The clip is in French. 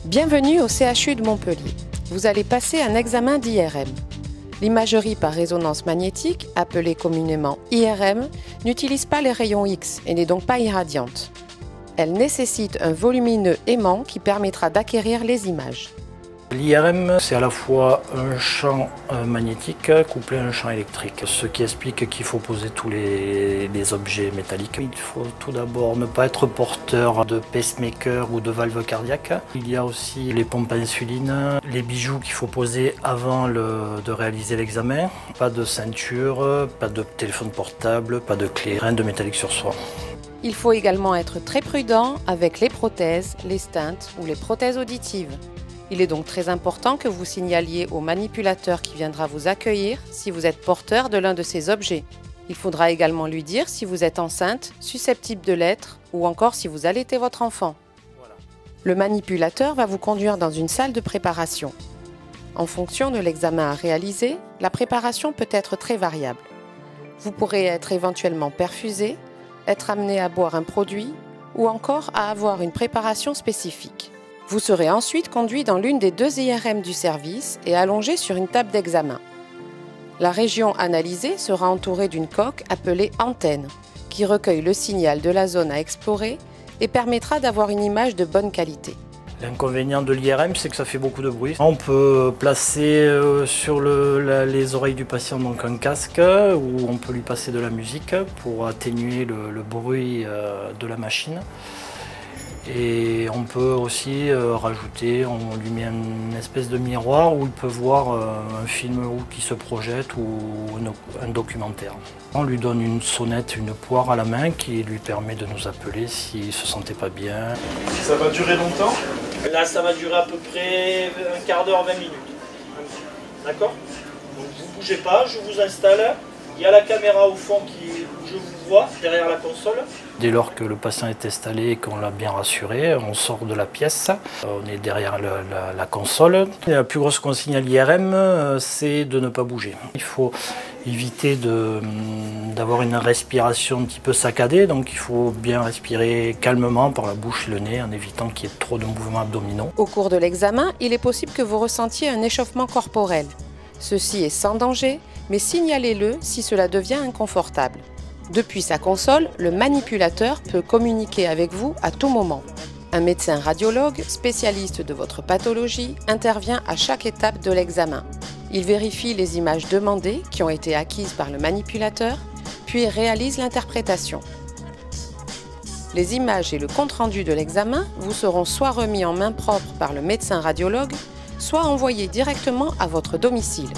Bienvenue au CHU de Montpellier. Vous allez passer un examen d'IRM. L'imagerie par résonance magnétique, appelée communément IRM, n'utilise pas les rayons X et n'est donc pas irradiante. Elle nécessite un volumineux aimant qui permettra d'acquérir les images. L'IRM, c'est à la fois un champ magnétique couplé à un champ électrique, ce qui explique qu'il faut poser tous les objets métalliques. Il faut tout d'abord ne pas être porteur de pacemaker ou de valve cardiaque. Il y a aussi les pompes à insuline, les bijoux qu'il faut poser avant de réaliser l'examen. Pas de ceinture, pas de téléphone portable, pas de clé, rien de métallique sur soi. Il faut également être très prudent avec les prothèses, les stents ou les prothèses auditives. Il est donc très important que vous signaliez au manipulateur qui viendra vous accueillir si vous êtes porteur de l'un de ces objets. Il faudra également lui dire si vous êtes enceinte, susceptible de l'être ou encore si vous allaitez votre enfant. Le manipulateur va vous conduire dans une salle de préparation. En fonction de l'examen à réaliser, la préparation peut être très variable. Vous pourrez être éventuellement perfusé, être amené à boire un produit ou encore à avoir une préparation spécifique. Vous serez ensuite conduit dans l'une des 2 IRM du service et allongé sur une table d'examen. La région analysée sera entourée d'une coque appelée antenne, qui recueille le signal de la zone à explorer et permettra d'avoir une image de bonne qualité. L'inconvénient de l'IRM, c'est que ça fait beaucoup de bruit. On peut placer sur les oreilles du patient donc un casque ou on peut lui passer de la musique pour atténuer le bruit de la machine. Et on peut aussi rajouter, on lui met une espèce de miroir où il peut voir un film qui se projette ou un documentaire. On lui donne une sonnette, une poire à la main qui lui permet de nous appeler s'il ne se sentait pas bien. Ça va durer longtemps? Là, ça va durer à peu près un quart d'heure, 20 minutes. D'accord? Donc vous ne bougez pas, je vous installe. Il y a la caméra au fond où je vous vois, derrière la console. Dès lors que le patient est installé et qu'on l'a bien rassuré, on sort de la pièce. On est derrière la console. La plus grosse consigne à l'IRM, c'est de ne pas bouger. Il faut éviter d'avoir une respiration un petit peu saccadée, donc il faut bien respirer calmement par la bouche et le nez en évitant qu'il y ait trop de mouvements abdominaux. Au cours de l'examen, il est possible que vous ressentiez un échauffement corporel. Ceci est sans danger, mais signalez-le si cela devient inconfortable. Depuis sa console, le manipulateur peut communiquer avec vous à tout moment. Un médecin radiologue, spécialiste de votre pathologie, intervient à chaque étape de l'examen. Il vérifie les images demandées qui ont été acquises par le manipulateur, puis réalise l'interprétation. Les images et le compte-rendu de l'examen vous seront soit remis en main propre par le médecin radiologue, soit envoyés directement à votre domicile.